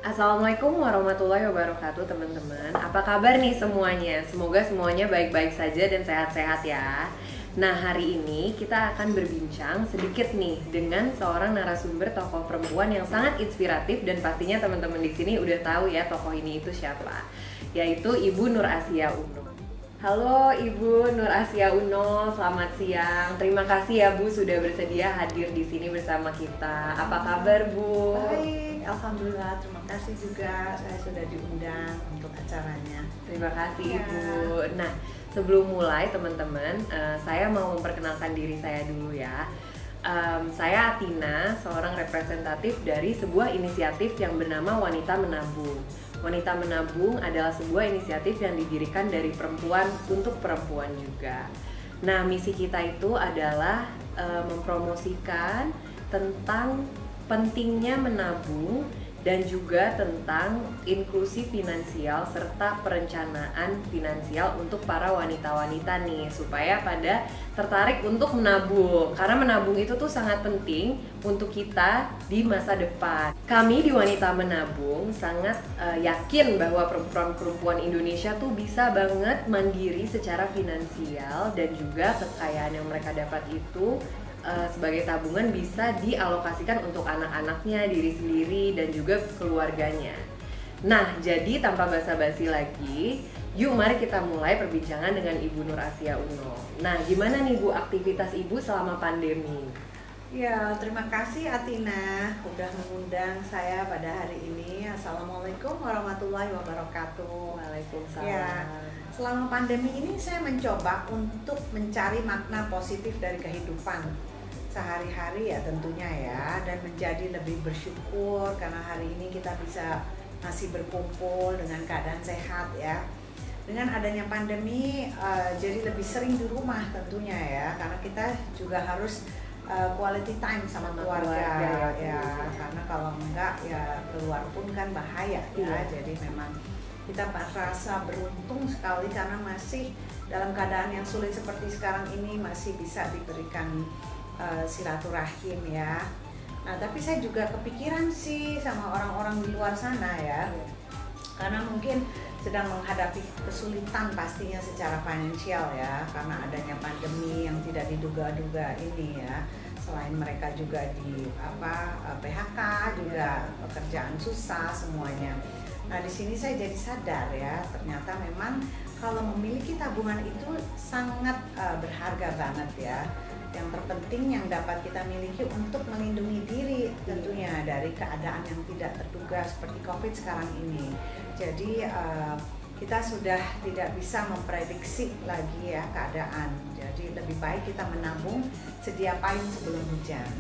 Assalamualaikum warahmatullahi wabarakatuh teman-teman. Apa kabar nih semuanya? Semoga semuanya baik-baik saja dan sehat-sehat ya. Nah, hari ini kita akan berbincang sedikit nih dengan seorang narasumber tokoh perempuan yang sangat inspiratif, dan pastinya teman-teman di sini udah tahu ya tokoh ini itu siapa, yaitu Ibu Nur Asia Uno. Halo Ibu Nur Asia Uno, selamat siang. Terima kasih ya Bu sudah bersedia hadir di sini bersama kita. Apa kabar Bu? Baik, alhamdulillah. Terima kasih juga saya sudah diundang untuk acaranya. Terima kasih Ya. Ibu. Nah, sebelum mulai teman-teman, saya mau memperkenalkan diri saya dulu ya. Saya Atina, seorang representatif dari sebuah inisiatif yang bernama Wanita Menabung. Wanita Menabung adalah sebuah inisiatif yang didirikan dari perempuan untuk perempuan juga. Nah, misi kita itu adalah mempromosikan tentang pentingnya menabung dan juga tentang inklusi finansial serta perencanaan finansial untuk para wanita-wanita nih, supaya pada tertarik untuk menabung, karena menabung itu tuh sangat penting untuk kita di masa depan. Kami di Wanita Menabung sangat yakin bahwa perempuan-perempuan Indonesia tuh bisa banget mandiri secara finansial, dan juga kekayaan yang mereka dapat itu sebagai tabungan bisa dialokasikan untuk anak-anaknya, diri sendiri, dan juga keluarganya. Nah, jadi tanpa basa-basi lagi, yuk mari kita mulai perbincangan dengan Ibu Nur Asia Uno. Nah, gimana nih Bu aktivitas Ibu selama pandemi? Ya, terima kasih Atina udah mengundang saya pada hari ini. Assalamualaikum warahmatullahi wabarakatuh. Waalaikumsalam. Ya, selama pandemi ini saya mencoba untuk mencari makna positif dari kehidupan sehari-hari ya tentunya ya, dan menjadi lebih bersyukur karena hari ini kita bisa masih berkumpul dengan keadaan sehat ya. Dengan adanya pandemi jadi lebih sering di rumah tentunya ya, karena kita juga harus quality time sama keluarga ya, karena kalau enggak ya keluar pun kan bahaya ya. Jadi memang kita merasa beruntung sekali karena masih dalam keadaan yang sulit seperti sekarang ini masih bisa diberikan silaturahim ya. Nah, tapi saya juga kepikiran sih sama orang-orang di luar sana ya, karena mungkin sedang menghadapi kesulitan pastinya secara finansial ya, karena adanya pandemi yang tidak diduga-duga ini ya. Selain mereka juga di PHK, juga pekerjaan susah semuanya. Nah, di sini saya jadi sadar ya, ternyata memang kalau memiliki tabungan itu sangat berharga banget ya. Yang terpenting yang dapat kita miliki untuk melindungi diri tentunya dari keadaan yang tidak terduga seperti COVID sekarang ini. Jadi kita sudah tidak bisa memprediksi lagi ya keadaan. Jadi lebih baik kita menabung sedia payung sebelum hujan.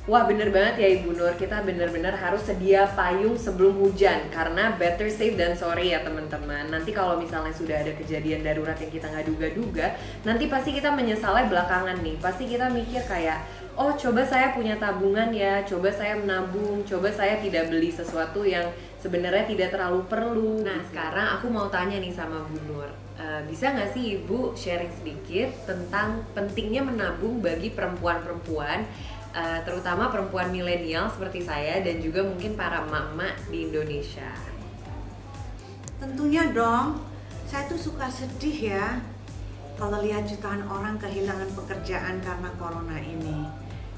Wah, bener banget ya Ibu Nur, kita bener-bener harus sedia payung sebelum hujan, karena better safe than sorry ya teman-teman. Nanti kalau misalnya sudah ada kejadian darurat yang kita nggak duga-duga, nanti pasti kita menyesalnya belakangan nih. Pasti kita mikir kayak, oh coba saya punya tabungan ya, coba saya menabung, coba saya tidak beli sesuatu yang sebenarnya tidak terlalu perlu. Nah, sekarang aku mau tanya nih sama Bu Nur, bisa nggak sih Ibu sharing sedikit tentang pentingnya menabung bagi perempuan-perempuan, terutama perempuan milenial seperti saya dan juga mungkin para emak-emak di Indonesia? Tentunya dong, saya tuh suka sedih ya kalau lihat jutaan orang kehilangan pekerjaan karena corona ini.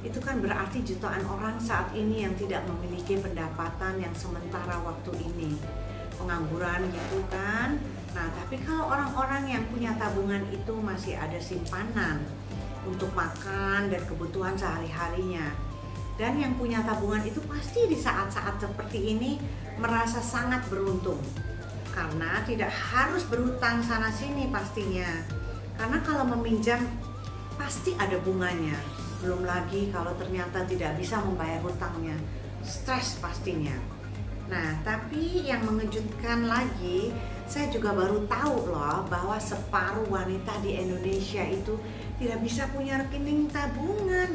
Itu kan berarti jutaan orang saat ini yang tidak memiliki pendapatan yang sementara waktu ini, pengangguran gitu kan. Nah, tapi kalau orang-orang yang punya tabungan itu masih ada simpanan untuk makan dan kebutuhan sehari-harinya, dan yang punya tabungan itu pasti di saat-saat seperti ini merasa sangat beruntung karena tidak harus berhutang sana sini pastinya, karena kalau meminjam pasti ada bunganya. Belum lagi kalau ternyata tidak bisa membayar hutangnya, stres pastinya. Nah, tapi yang mengejutkan lagi, saya juga baru tahu loh bahwa separuh wanita di Indonesia itu tidak bisa punya rekening tabungan.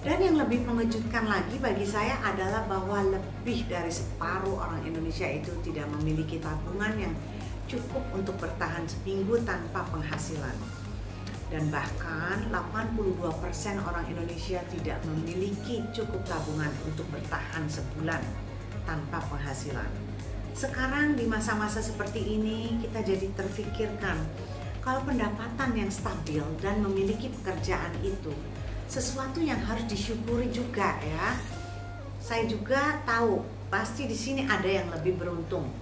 Dan yang lebih mengejutkan lagi bagi saya adalah bahwa lebih dari separuh orang Indonesia itu tidak memiliki tabungan yang cukup untuk bertahan seminggu tanpa penghasilan. Dan bahkan 82% orang Indonesia tidak memiliki cukup tabungan untuk bertahan sebulan tanpa penghasilan. Sekarang di masa-masa seperti ini kita jadi terfikirkan kalau pendapatan yang stabil dan memiliki pekerjaan itu sesuatu yang harus disyukuri juga ya. Saya juga tahu pasti di sini ada yang lebih beruntung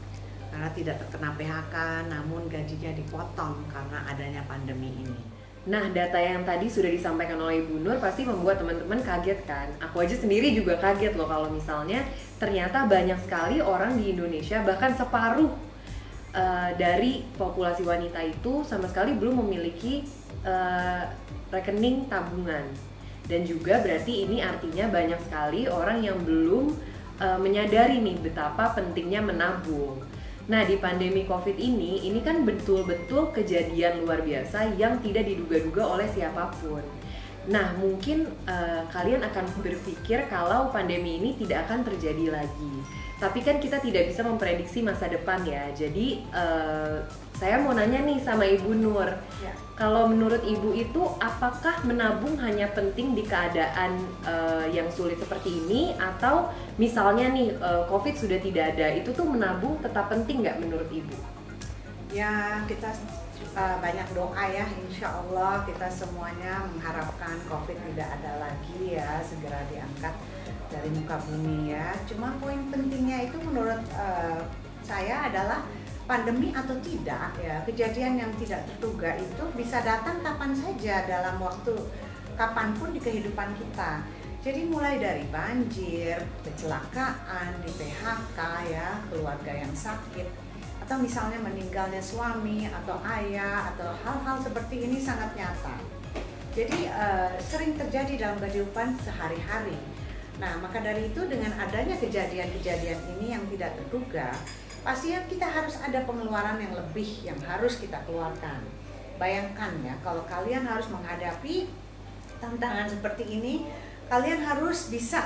karena tidak terkena PHK namun gajinya dipotong karena adanya pandemi ini. Nah, data yang tadi sudah disampaikan oleh Ibu Nur pasti membuat teman-teman kaget kan? Aku aja sendiri juga kaget loh kalau misalnya ternyata banyak sekali orang di Indonesia, bahkan separuh dari populasi wanita itu sama sekali belum memiliki rekening tabungan. Dan juga berarti ini artinya banyak sekali orang yang belum menyadari nih betapa pentingnya menabung. Nah, di pandemi COVID ini kan betul-betul kejadian luar biasa yang tidak diduga-duga oleh siapapun. Nah, mungkin kalian akan berpikir kalau pandemi ini tidak akan terjadi lagi. Tapi kan kita tidak bisa memprediksi masa depan ya. Jadi saya mau nanya nih sama Ibu Nur. Ya. Kalau menurut Ibu itu apakah menabung hanya penting di keadaan yang sulit seperti ini, atau misalnya nih COVID sudah tidak ada, itu tuh menabung tetap penting nggak menurut Ibu? Ya, kita banyak doa ya, insya Allah kita semuanya mengharapkan COVID tidak ada lagi ya, segera diangkat dari muka bumi ya. Cuma poin pentingnya itu menurut saya adalah pandemi atau tidak ya, kejadian yang tidak terduga itu bisa datang kapan saja dalam waktu kapanpun di kehidupan kita. Jadi mulai dari banjir, kecelakaan, di PHK ya, keluarga yang sakit, atau misalnya meninggalnya suami atau ayah, atau hal-hal seperti ini sangat nyata. Jadi sering terjadi dalam kehidupan sehari-hari. Nah, maka dari itu dengan adanya kejadian-kejadian ini yang tidak terduga, pastinya kita harus ada pengeluaran yang lebih yang harus kita keluarkan. Bayangkan ya, kalau kalian harus menghadapi tantangan seperti ini, kalian harus bisa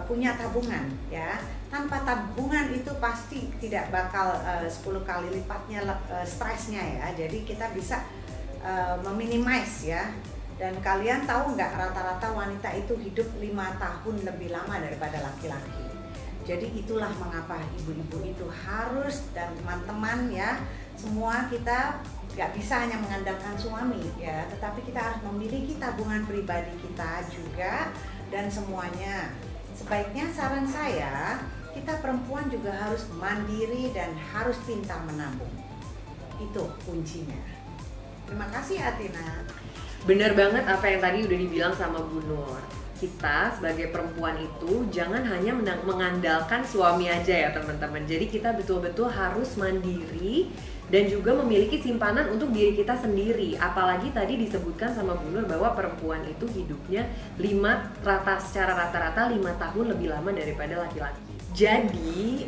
punya tabungan ya. Tanpa tabungan itu pasti tidak bakal 10 kali lipatnya stresnya ya. Jadi kita bisa meminimize ya. Dan kalian tahu nggak, rata-rata wanita itu hidup 5 tahun lebih lama daripada laki-laki. Jadi itulah mengapa ibu-ibu itu harus, dan teman-teman ya, semua kita nggak bisa hanya mengandalkan suami ya, tetapi kita harus memiliki tabungan pribadi kita juga. Dan semuanya sebaiknya, saran saya, kita perempuan juga harus mandiri dan harus pintar menabung. Itu kuncinya. Terima kasih Atina. Bener banget apa yang tadi udah dibilang sama Bu Nur. Kita sebagai perempuan itu jangan hanya mengandalkan suami aja ya teman-teman. Jadi kita betul-betul harus mandiri dan juga memiliki simpanan untuk diri kita sendiri. Apalagi tadi disebutkan sama Bu Nur bahwa perempuan itu hidupnya secara rata-rata 5 tahun lebih lama daripada laki-laki. Jadi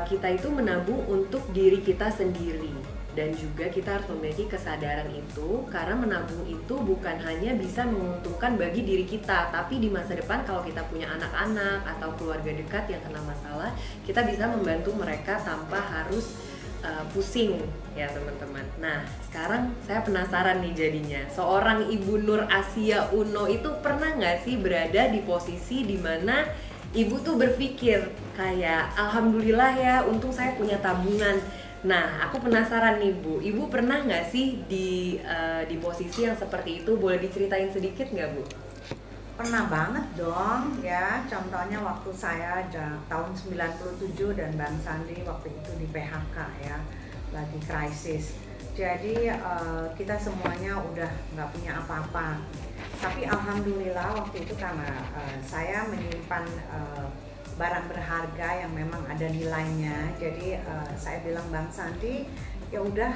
kita itu menabung untuk diri kita sendiri. Dan juga kita harus memiliki kesadaran itu, karena menabung itu bukan hanya bisa menguntungkan bagi diri kita, tapi di masa depan kalau kita punya anak-anak atau keluarga dekat yang kena masalah, kita bisa membantu mereka tanpa harus pusing ya teman-teman. Nah, sekarang saya penasaran nih jadinya, seorang Ibu Nur Asia Uno itu pernah nggak sih berada di posisi dimana Ibu tuh berpikir kayak, alhamdulillah ya, untung saya punya tabungan. Nah, aku penasaran nih Bu, Ibu pernah nggak sih di posisi yang seperti itu? Boleh diceritain sedikit nggak Bu? Pernah banget dong ya, contohnya waktu saya tahun 97 dan Bang Sandi waktu itu di PHK ya, lagi krisis. Jadi kita semuanya udah nggak punya apa-apa. Tapi alhamdulillah waktu itu karena saya menyimpan barang berharga yang memang ada nilainya, jadi saya bilang Bang Sandi, ya udah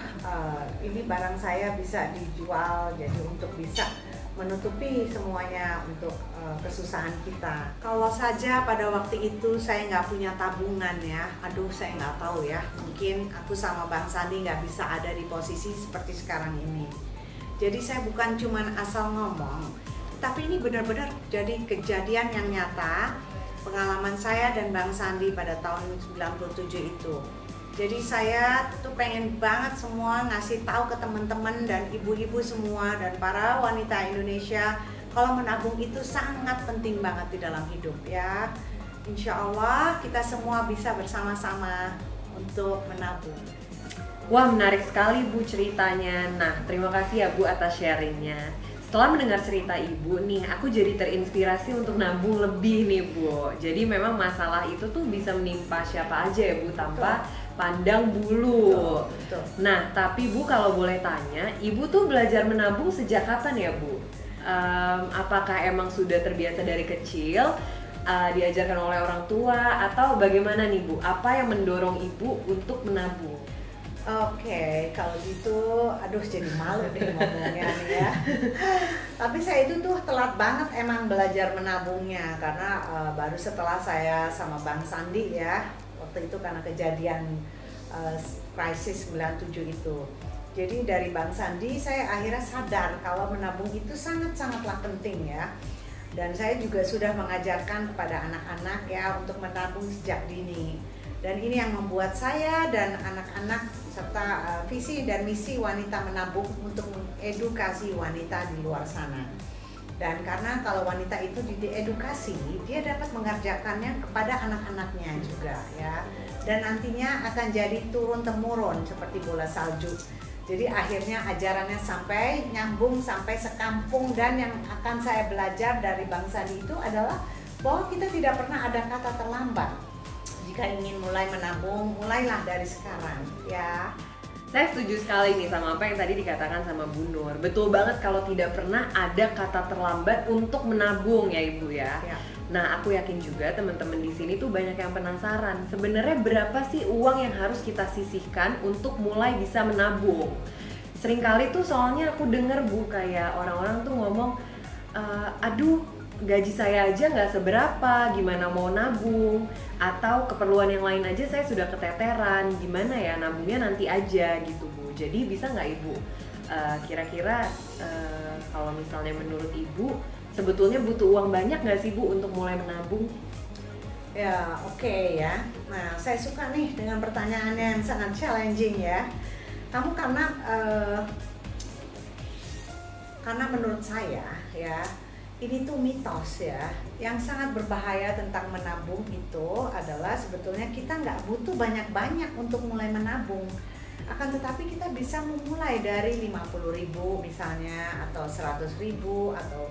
ini barang saya bisa dijual, jadi untuk bisa menutupi semuanya untuk kesusahan kita. Kalau saja pada waktu itu saya nggak punya tabungan ya, aduh saya nggak tahu ya, mungkin aku sama Bang Sandi nggak bisa ada di posisi seperti sekarang ini. Jadi saya bukan cuman asal ngomong, tapi ini benar-benar jadi kejadian yang nyata. Pengalaman saya dan Bang Sandi pada tahun 97 itu. Jadi saya tuh pengen banget semua ngasih tahu ke teman-teman dan ibu-ibu semua dan para wanita Indonesia kalau menabung itu sangat penting banget di dalam hidup ya. Insya Allah kita semua bisa bersama-sama untuk menabung. Wah, menarik sekali Bu ceritanya. Nah, terima kasih ya Bu atas sharingnya. Setelah mendengar cerita Ibu nih, aku jadi terinspirasi untuk nabung lebih nih Bu. Jadi memang masalah itu tuh bisa menimpa siapa aja ya Bu, tanpa pandang bulu. Betul. Nah, tapi Bu kalau boleh tanya, Ibu tuh belajar menabung sejak kapan ya Bu? Apakah emang sudah terbiasa dari kecil, diajarkan oleh orang tua, atau bagaimana nih Bu? Apa yang mendorong Ibu untuk menabung? Oke, kalau gitu, aduh jadi malu deh ngomongnya nih ya. Tapi saya itu tuh telat banget emang belajar menabungnya karena baru setelah saya sama Bang Sandi ya, waktu itu karena kejadian krisis 97 itu. Jadi dari Bang Sandi saya akhirnya sadar kalau menabung itu sangat-sangatlah penting ya. Dan saya juga sudah mengajarkan kepada anak-anak ya untuk menabung sejak dini. Dan ini yang membuat saya dan anak-anak serta visi dan misi wanita menabung untuk mengedukasi wanita di luar sana. Dan karena kalau wanita itu diedukasi, dia dapat mengerjakannya kepada anak-anaknya juga ya. Dan nantinya akan jadi turun-temurun seperti bola salju. Jadi akhirnya ajarannya sampai nyambung sampai sekampung, dan yang akan saya belajar dari Bang Sandi itu adalah bahwa kita tidak pernah ada kata terlambat. Jika ingin mulai menabung, mulailah dari sekarang ya. Saya setuju sekali nih sama apa yang tadi dikatakan sama Bu Nur. Betul banget kalau tidak pernah ada kata terlambat untuk menabung ya Ibu ya. Nah, aku yakin juga teman-teman di sini tuh banyak yang penasaran. Sebenarnya berapa sih uang yang harus kita sisihkan untuk mulai bisa menabung? Seringkali tuh soalnya aku dengar Bu, kayak orang-orang tuh ngomong, aduh gaji saya aja nggak seberapa, gimana mau nabung? Atau keperluan yang lain aja saya sudah keteteran, gimana ya nabungnya nanti aja gitu Bu. Jadi bisa nggak Ibu kira-kira kalau misalnya menurut Ibu sebetulnya butuh uang banyak nggak sih Bu untuk mulai menabung? Ya oke ya. Nah saya suka nih dengan pertanyaan yang sangat challenging ya. Kamu karena menurut saya ya, ini tuh mitos ya, yang sangat berbahaya tentang menabung itu adalah sebetulnya kita nggak butuh banyak-banyak untuk mulai menabung. Akan tetapi kita bisa memulai dari 50.000 misalnya, atau 100.000 atau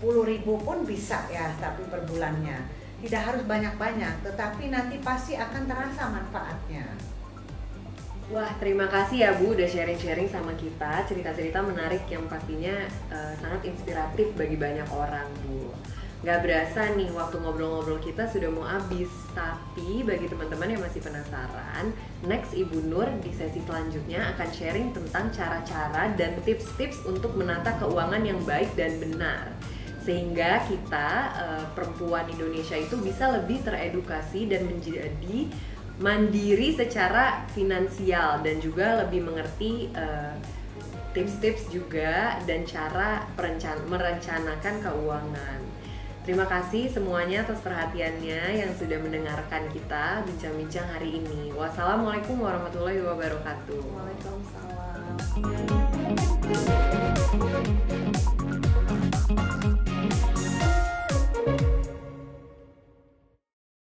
10.000 pun bisa ya, tapi per bulannya. Tidak harus banyak-banyak, tetapi nanti pasti akan terasa manfaatnya. Wah, terima kasih ya Bu udah sharing-sharing sama kita, cerita-cerita menarik yang pastinya sangat inspiratif bagi banyak orang Bu. Gak berasa nih waktu ngobrol-ngobrol kita sudah mau habis. Tapi bagi teman-teman yang masih penasaran, next Ibu Nur di sesi selanjutnya akan sharing tentang cara-cara dan tips-tips untuk menata keuangan yang baik dan benar, sehingga kita perempuan Indonesia itu bisa lebih teredukasi dan menjadi mandiri secara finansial, dan juga lebih mengerti tips-tips juga dan cara merencanakan keuangan. Terima kasih semuanya atas perhatiannya yang sudah mendengarkan kita bincang-bincang hari ini. Wassalamualaikum warahmatullahi wabarakatuh. Waalaikumsalam.